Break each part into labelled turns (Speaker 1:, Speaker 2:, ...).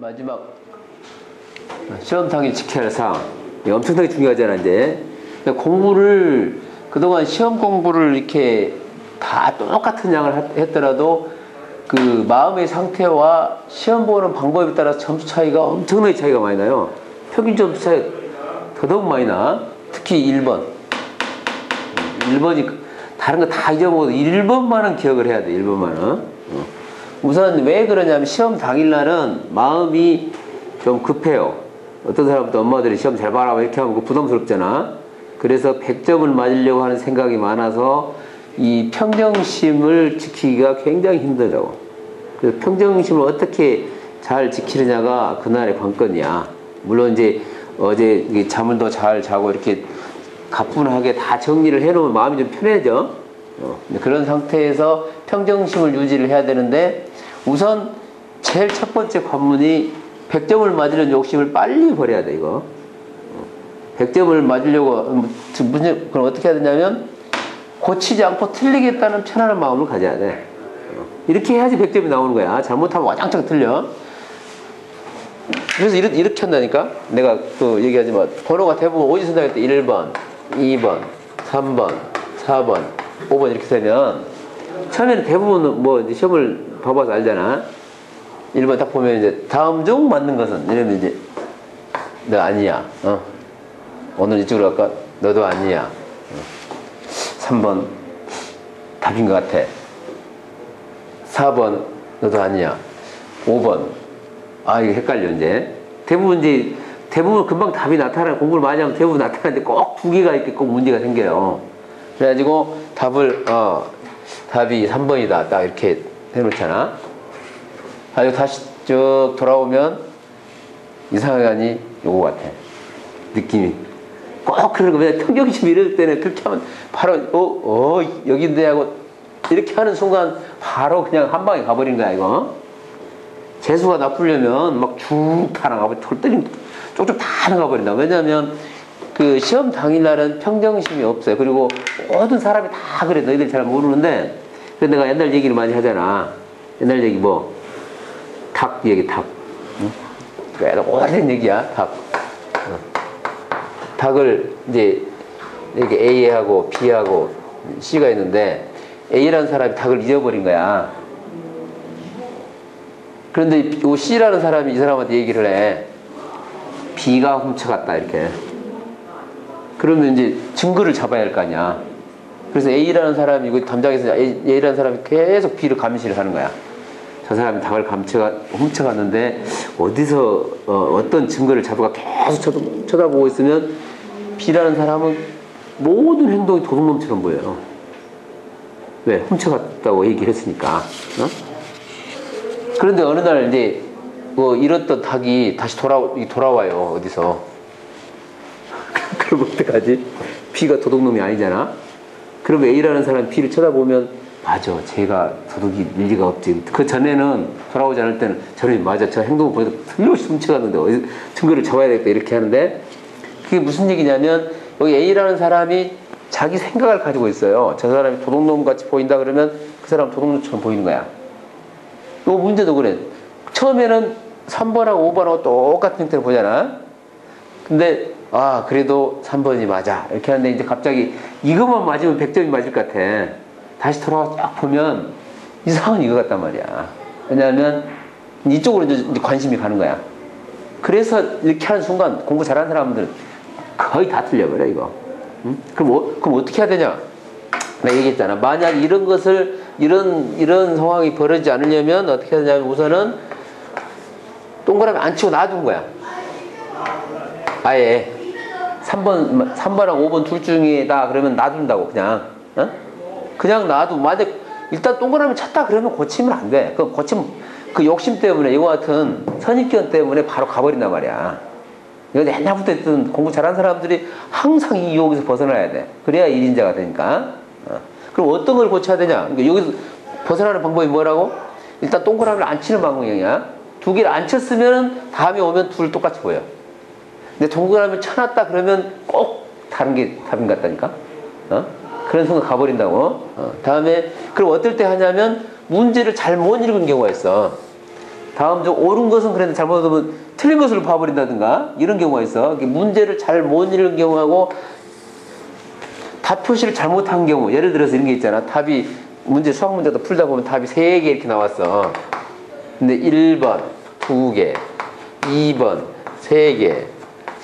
Speaker 1: 마지막 시험 당일 지켜야 할 사항. 이게 엄청나게 중요하잖아 이제. 공부를 그동안 시험 공부를 이렇게 다 똑같은 양을 했더라도 그 마음의 상태와 시험 보는 방법에 따라서 점수 차이가 엄청나게 차이가 많이 나요. 평균 점수 차이가 더더욱 많이 나. 특히 1번. 1번이 다른 거 다 잊어먹어도 1번만은 기억을 해야 돼. 1번만은. 우선 왜 그러냐면 시험 당일날은 마음이 좀 급해요. 어떤 사람부터 엄마들이 시험 잘 봐라 이렇게 하면 부담스럽잖아. 그래서 100점을 맞으려고 하는 생각이 많아서 이 평정심을 지키기가 굉장히 힘들다고. 그래서 평정심을 어떻게 잘 지키느냐가 그날의 관건이야. 물론 이제 어제 잠을 더 잘 자고 이렇게 가뿐하게 다 정리를 해놓으면 마음이 좀 편해져. 그런 상태에서 평정심을 유지를 해야 되는데 우선 제일 첫 번째 관문이 100점을 맞으려는 욕심을 빨리 버려야 돼 이거. 100점을 맞으려고 그럼 어떻게 해야 되냐면 고치지 않고 틀리겠다는 편안한 마음을 가져야 돼. 이렇게 해야지 100점이 나오는 거야. 잘못하면 와장창 틀려. 그래서 이렇게 한다니까. 내가 또 얘기하지만 번호가 대부분 어디서 나올 때 1번 2번 3번 4번 5번 이렇게 되면 처음에는 대부분 뭐 이제 시험을 봐봐서 알잖아. 1번 딱 보면 이제 다음 중 맞는 것은 이러면 이제 너 아니야. 오늘 이쪽으로 갈까? 너도 아니야. 3번 답인 것 같아. 4번 너도 아니야. 5번 아 이거 헷갈려 이제. 대부분 금방 답이 나타나는 공부를 많이 하면 대부분 나타나는데 꼭 두 개가 이렇게 꼭 문제가 생겨요. 그래가지고 답이 3번이다 딱 이렇게 해놓잖아. 아주 다시 쭉 돌아오면 이상하게 하니 요거 같아. 느낌이 꼭 그런 거. 왜냐 평정심 이럴 때는 그렇게 하면 바로 여기인데 하고 이렇게 하는 순간 바로 그냥 한 방에 가버린 거야 이거. 재수가 나쁘려면 막 쭉 다 나가버려. 털때림 쪽쪽 다 나가버린다. 왜냐면 그 시험 당일날은 평정심이 없어요. 그리고 모든 사람이 다 그래. 너희들 잘 모르는데 근데 내가 옛날 얘기를 많이 하잖아. 옛날 얘기 뭐 닭 얘기 닭. 응? 오래된 얘기야 닭. 닭을 이제 이렇게 A하고 B하고 C가 있는데 A라는 사람이 닭을 잊어버린 거야. 그런데 이 C라는 사람이 이 사람한테 얘기를 해. B가 훔쳐갔다 이렇게. 그러면 이제 증거를 잡아야 할 거 아니야. 그래서 A라는 사람이 이거 담장에서 A라는 사람이 계속 B를 감시를 하는 거야. 저 사람이 닭을 훔쳐갔는데 어디서 어떤 증거를 잡아가 계속 쳐다보고 있으면 B라는 사람은 모든 행동이 도둑놈처럼 보여요. 왜? 훔쳐갔다고 얘기를 했으니까. 그런데 어느 날 이제 뭐 잃었던 닭이 다시 돌아와요. 어디서. 그럼 어떡하지? B가 도둑놈이 아니잖아. 그럼 A라는 사람이 B를 쳐다보면 맞아, 제가 도둑일 리가 없지. 그 전에는 돌아오지 않을 때는 저는 맞아, 저 행동을 보니까 틀림없이 훔쳐갔는데 어디 증거를 잡아야 되겠다 이렇게 하는데 그게 무슨 얘기냐면 여기 A라는 사람이 자기 생각을 가지고 있어요. 저 사람이 도둑놈 같이 보인다 그러면 그 사람 도둑놈처럼 보이는 거야. 요 문제도 그래. 처음에는 3번하고 5번하고 똑같은 형태를 보잖아. 근데 그래도 3번이 맞아 이렇게 하는데 이제 갑자기 이것만 맞으면 100점이 맞을 것 같아. 다시 돌아와서 딱 보면 이상한 이거 같단 말이야. 왜냐하면 이쪽으로 이제 관심이 가는 거야. 그래서 이렇게 하는 순간 공부 잘하는 사람들은 거의 다 틀려버려 이거. 응? 그럼 어떻게 해야 되냐? 내가 얘기했잖아. 만약 이런 상황이 벌어지지 않으려면 어떻게 해야 되냐면 우선은 동그라미 안 치고 놔둔 거야. 아예 3번하고 5번 둘 중에다 그러면 놔둔다고 그냥. 그냥 놔도 만약 일단 동그라미 쳤다 그러면 고치면 안 돼. 그 고치면 그 욕심 때문에 이거 같은 선입견 때문에 바로 가버린단 말이야. 이거 옛날부터 했던 공부 잘하는 사람들이 항상 이 유혹에서 벗어나야 돼. 그래야 일인자가 되니까. 그럼 어떤 걸 고쳐야 되냐? 그러니까 여기서 벗어나는 방법이 뭐라고? 일단 동그라미를 안 치는 방법이야. 두 개를 안 쳤으면 다음에 오면 둘 똑같이 보여. 근데 동그라미를 쳐놨다 그러면 꼭 다른 게 답인 것 같다니까. 그런 순간 가버린다고. 다음에 그럼 어떨 때 하냐면 문제를 잘 못 읽은 경우가 있어. 다음 중 옳은 것은 그랬는데 잘못하면 틀린 것으로 봐버린다든가 이런 경우가 있어. 문제를 잘 못 읽는 경우하고 답 표시를 잘못한 경우, 예를 들어서 이런 게 있잖아. 답이 수학 문제도 풀다 보면 답이 3개 이렇게 나왔어. 근데 1번 2개, 2번 3개,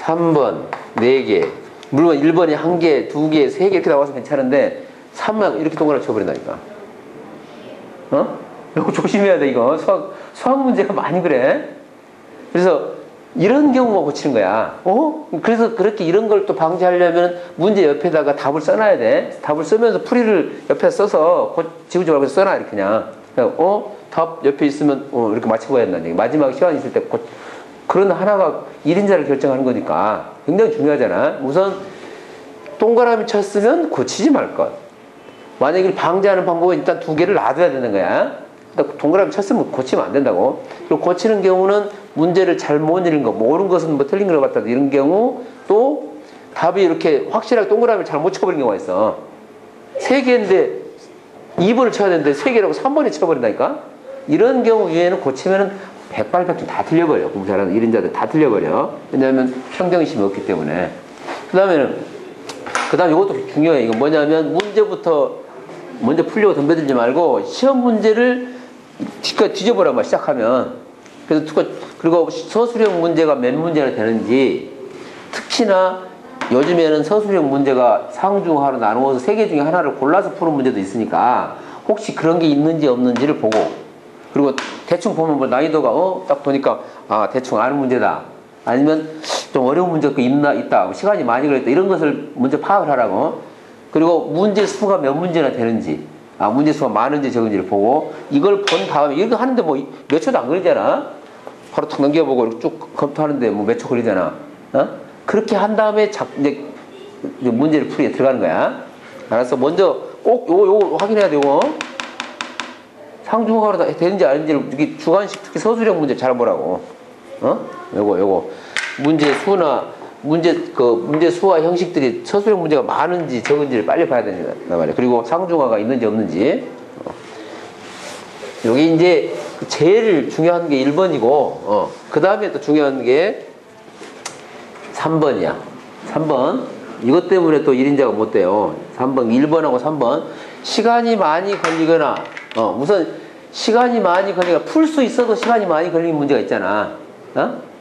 Speaker 1: 3번 4개. 물론 1번이 1개, 2개, 3개 이렇게 나와서 괜찮은데 3만 이렇게 동그랗게 쳐버린다니까. 이거 조심해야 돼. 이거 수학 문제가 많이 그래. 그래서 이런 경우만 고치는 거야. 그래서 그렇게 이런 걸 또 방지하려면 문제 옆에다가 답을 써놔야 돼. 답을 쓰면서 풀이를 옆에 써서 지우지 말고 써놔. 이렇게 그냥. 답 옆에 있으면 이렇게 맞춰봐야 된다는 얘기. 마지막 시간 있을 때 그런 하나가 1인자를 결정하는 거니까 굉장히 중요하잖아. 우선 동그라미 쳤으면 고치지 말 것. 만약에 방지하는 방법은 일단 2개를 놔둬야 되는 거야. 동그라미 쳤으면 고치면 안 된다고. 그리고 고치는 경우는 문제를 잘못 읽은 거, 옳은 것은 뭐 틀린 걸 같다 이런 경우, 또 답이 이렇게 확실하게 동그라미를 잘못 쳐버린 경우가 있어. 3개인데 2번을 쳐야 되는데 3개라고 3번에 쳐버린다니까. 이런 경우 위에는 고치면은 백발백중 다 틀려버려. 공부 잘하는 1인자들 다 틀려버려. 왜냐하면 평정심이 없기 때문에. 그 다음에 이것도 중요해. 이거 뭐냐면 문제부터 먼저 풀려고 덤벼들지 말고 시험 문제를 뒤져보란 말 시작하면. 그리고 서술형 문제가 몇 문제나 되는지, 특히나 요즘에는 서술형 문제가 상중하로 나누어서 3개 중에 하나를 골라서 푸는 문제도 있으니까 혹시 그런 게 있는지 없는지를 보고, 그리고 대충 보면 뭐 난이도가 딱 보니까 대충 아는 문제다, 아니면 좀 어려운 문제가 있다, 시간이 많이 걸렸다, 이런 것을 먼저 파악을 하라고. 그리고 문제 수가 몇 문제나 되는지, 문제 수가 많은지 적은지를 보고, 이걸 본 다음에 이거 하는데 뭐 몇 초도 안 걸리잖아. 바로 툭 넘겨보고 쭉 검토하는데 뭐 몇 초 걸리잖아. 그렇게 한 다음에 이제 문제를 풀이에 들어가는 거야. 알았어? 먼저 꼭 요거 확인해야 돼. 요거 상중하로 되는지 아닌지를 이렇게 주관식, 특히 서술형 문제 잘 보라고. 요거 문제 수와 형식들이 서술형 문제가 많은지 적은지를 빨리 봐야 된단 말이야. 그리고 상중하가 있는지 없는지. 여기 이제 제일 중요한 게 1번이고, 그 다음에 또 중요한 게 3번이야. 3번. 이것 때문에 또 1인자가 못 돼요. 3번, 1번하고 3번. 시간이 많이 걸리거나, 우선 시간이 많이 걸리거나, 풀 수 있어도 시간이 많이 걸리는 문제가 있잖아.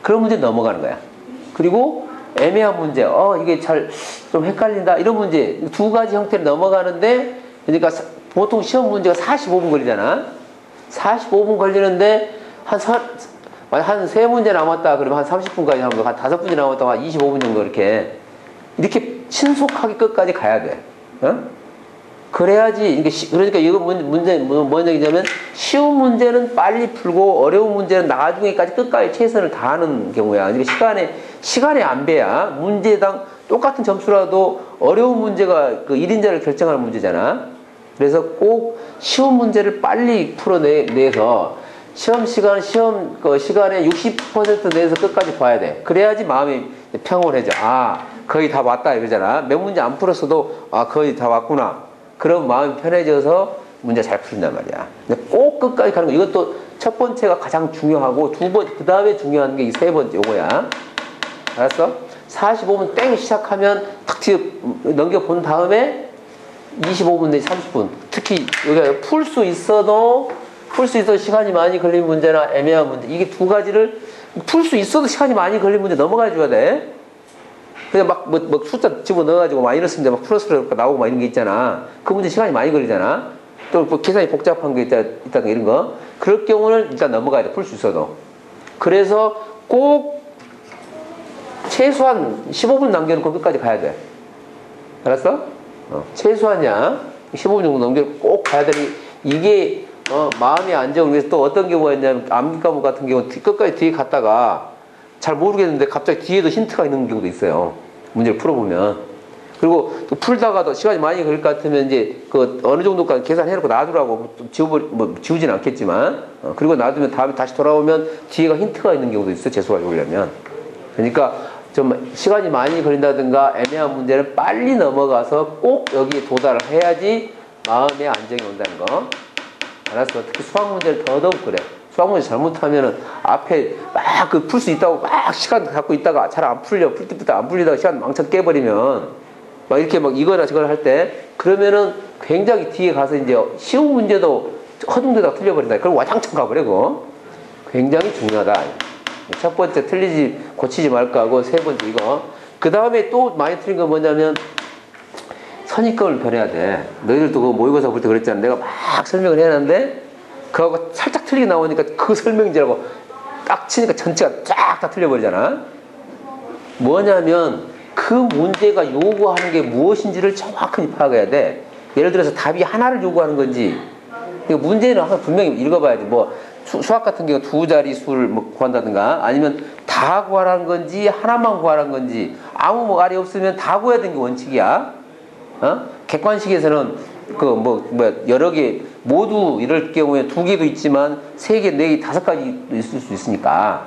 Speaker 1: 그런 문제 넘어가는 거야. 그리고 애매한 문제, 이게 좀 헷갈린다, 이런 문제, 2가지 형태로 넘어가는데, 그러니까 보통 시험 문제가 45분 걸리잖아. 45분 걸리는데, 한 3문제 남았다 그러면 한 30분까지 하면, 한 5문제 남았다 한 25분 정도 이렇게 신속하게 끝까지 가야 돼. 그래야지. 그러니까 이거 뭔 얘기냐면, 쉬운 문제는 빨리 풀고 어려운 문제는 나중에까지 끝까지 최선을 다하는 경우야. 그러니까 시간의 안배야. 문제당 똑같은 점수라도 어려운 문제가 그 1인자를 결정하는 문제잖아. 그래서 꼭 쉬운 문제를 빨리 풀어내서 시간의 60% 내에서 끝까지 봐야 돼. 그래야지 마음이 평온해져. 거의 다 왔다 이러잖아. 몇 문제 안 풀었어도 거의 다 왔구나. 그럼 마음이 편해져서 문제 잘 풀린단 말이야. 근데 꼭 끝까지 가는 거. 이것도 첫 번째가 가장 중요하고, 그 다음에 중요한 게 이 3번째 요거야. 알았어? 45분 땡 시작하면 탁 넘겨본 다음에 25분 내지 30분. 특히 여기가 풀 수 있어도 시간이 많이 걸린 문제나 애매한 문제, 이게 2가지를 풀 수 있어도 시간이 많이 걸린 문제 넘어가 줘야 돼. 그냥 막 숫자 집어넣어가지고 마이너스 문제 막 플러스로 나오고 막 이런 게 있잖아. 그 문제 시간이 많이 걸리잖아. 또 뭐 계산이 복잡한 게 있다 이런 거. 그럴 경우는 일단 넘어가야 돼. 풀 수 있어도. 그래서 꼭 최소한 15분 남겨놓고 끝까지 가야 돼. 알았어? 최소한이야. 15분 정도 넘겨놓고 꼭 가야 돼. 이게 마음의 안정을 위해서. 또 어떤 경우가 있냐면, 암기 과목 같은 경우는 끝까지 뒤에 갔다가 잘 모르겠는데 갑자기 뒤에도 힌트가 있는 경우도 있어요. 문제를 풀어보면. 그리고 또 풀다가도 시간이 많이 걸릴 것 같으면 이제 어느 정도까지 계산해놓고 놔두라고. 지우진 않겠지만. 그리고 놔두면 다음에 다시 돌아오면 뒤에가 힌트가 있는 경우도 있어. 재수하려면. 그러니까 좀 시간이 많이 걸린다든가 애매한 문제는 빨리 넘어가서 꼭 여기에 도달을 해야지 마음의 안정이 온다는 거. 알았어? 특히 수학 문제를 더더욱 그래. 수학 문제 잘못하면은 앞에 막 그 풀 수 있다고 막 시간 갖고 있다가 잘 안 풀려. 풀 때부터 안 풀리다가 시간 망쳐 깨버리면 막 이렇게 막 이거나 저거나 할 때 그러면은 굉장히 뒤에 가서 이제 쉬운 문제도 허둥대다가 틀려버린다. 그럼 와장창 가버려, 그거. 굉장히 중요하다. 첫 번째 틀리지, 고치지 말까 하고 세 번째 이거. 그 다음에 또 많이 틀린 건 뭐냐면 선입견을 버려야 돼. 너희들도 그 모의고사 볼 때 그랬잖아. 내가 막 설명을 해야 하는데 그거하고 살짝 틀리게 나오니까 그 설명지라고 딱 치니까 전체가 쫙 다 틀려버리잖아. 뭐냐면 그 문제가 요구하는 게 무엇인지를 정확히 파악해야 돼. 예를 들어서 답이 하나를 요구하는 건지, 문제는 항상 분명히 읽어봐야지. 뭐 수학 같은 경우 두 자리 수를 뭐 구한다든가 아니면 다 구하라는 건지 하나만 구하라는 건지 아무 뭐 알이 없으면 다 구해야 되는 게 원칙이야. 객관식에서는 여러 개 모두 이럴 경우에 두 개도 있지만 세 개, 네 개, 다섯 가지 있을 수 있으니까.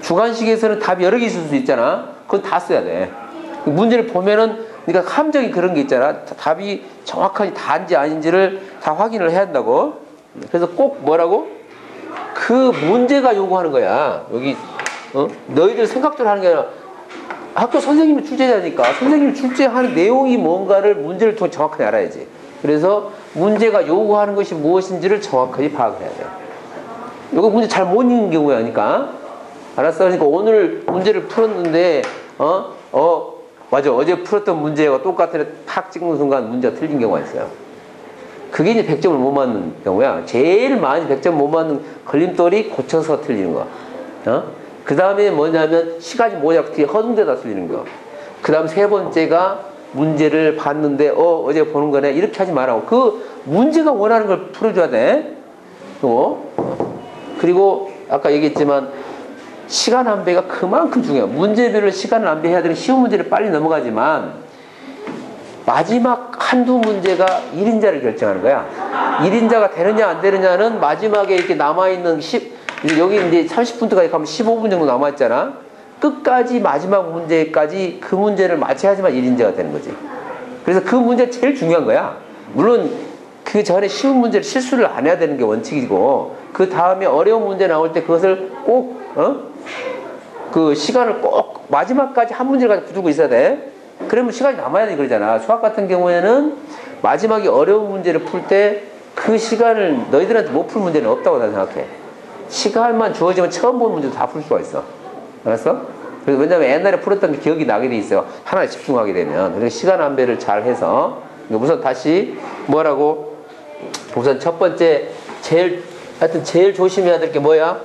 Speaker 1: 주관식에서는 답이 여러 개 있을 수 있잖아. 그건 다 써야 돼. 문제를 보면은 그러니까 함정이 그런 게 있잖아. 답이 정확하게 다인지 아닌지를 다 확인을 해야 한다고. 그래서 꼭 뭐라고? 그 문제가 요구하는 거야. 여기 너희들 생각대로 하는 게 아니라 학교 선생님이 출제자니까 선생님이 출제하는 내용이 뭔가를 문제를 통해 정확하게 알아야지. 그래서 문제가 요구하는 것이 무엇인지를 정확하게 파악해야 돼. 이거 문제 잘 못 읽는 경우야. 그러니까 알았어. 그러니까 오늘 문제를 풀었는데 맞아. 어제 풀었던 문제와 똑같은 팍 찍는 순간 문제가 틀린 경우가 있어요. 그게 이제 100점을 못 맞는 경우야. 제일 많이 100점 못 맞는 걸림돌이 고쳐서 틀리는 거. 그 다음에 뭐냐면 시간이 모자라고 뒤에 허둥대다 틀리는 거. 그 다음 세 번째가 문제를 봤는데 어제 보는 거네 이렇게 하지 말라고. 그 문제가 원하는 걸 풀어줘야 돼. 그리고 아까 얘기했지만 시간 안배가 그만큼 중요해요. 문제별로 시간을 안배해야 되는 쉬운 문제를 빨리 넘어가지만 마지막 한두 문제가 1인자를 결정하는 거야. 1인자가 되느냐 안 되느냐는 마지막에 이렇게 남아있는 여기 이제 30분까지 가면 15분 정도 남아있잖아. 끝까지 마지막 문제까지 그 문제를 맞춰야지만 1인자가 되는 거지. 그래서 그 문제가 제일 중요한 거야. 물론 그 전에 쉬운 문제를 실수를 안 해야 되는 게 원칙이고 그 다음에 어려운 문제 나올 때 그것을 꼭 그 시간을 꼭 마지막까지 한 문제를 가지고 붙들고 있어야 돼. 그러면 시간이 남아야 돼 그러잖아. 수학 같은 경우에는 마지막에 어려운 문제를 풀 때 그 시간을 너희들한테 못 풀 문제는 없다고 나 생각해. 시간만 주어지면 처음 본 문제도 다 풀 수가 있어. 알았어? 그래서 왜냐면 옛날에 풀었던 게 기억이 나게 돼 있어요. 하나에 집중하게 되면. 그래서 시간 안배를 잘 해서 우선 다시 뭐라고? 우선 첫 번째 제일 조심해야 될 게 뭐야?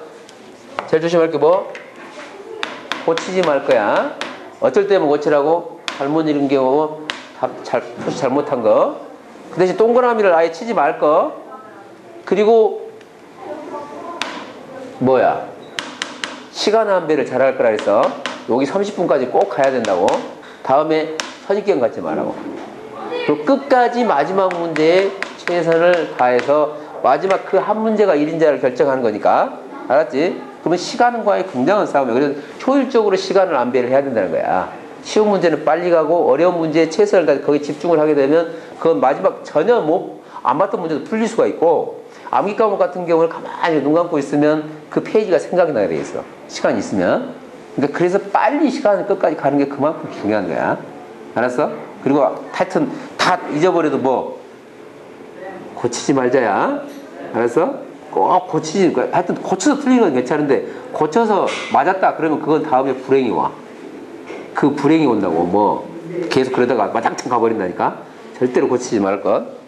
Speaker 1: 제일 조심할 게 뭐? 고치지 말 거야. 어쩔 때면 고치라고? 잘못 읽은 경우 표시 잘못한 거. 그 대신 동그라미를 아예 치지 말 거. 그리고 뭐야? 시간 안배를 잘할 거라 해서 여기 30분까지 꼭 가야 된다고. 다음에 선입견 갖지 말라고. 그리고 끝까지 마지막 문제에 최선을 다해서 마지막 그 한 문제가 1인자를 결정하는 거니까. 알았지? 그러면 시간과의 굉장한 싸움이야. 그래서 효율적으로 시간을 안배를 해야 된다는 거야. 쉬운 문제는 빨리 가고 어려운 문제에 최선을 다해서 거기에 집중을 하게 되면 그건 마지막 전혀 안 맞던 문제도 풀릴 수가 있고 암기 과목 같은 경우는 가만히 눈 감고 있으면 그 페이지가 생각이 나게 돼 있어. 시간이 있으면. 그러니까 그래서 빨리 시간을 끝까지 가는 게 그만큼 중요한 거야. 알았어? 그리고 하여튼 다 잊어버려도 뭐 고치지 말자야. 알았어? 꼭 고치지. 하여튼 고쳐서 틀리는 건 괜찮은데 고쳐서 맞았다 그러면 그건 다음에 불행이 와. 그 불행이 온다고. 뭐 계속 그러다가 마장창 가버린다니까. 절대로 고치지 말 것.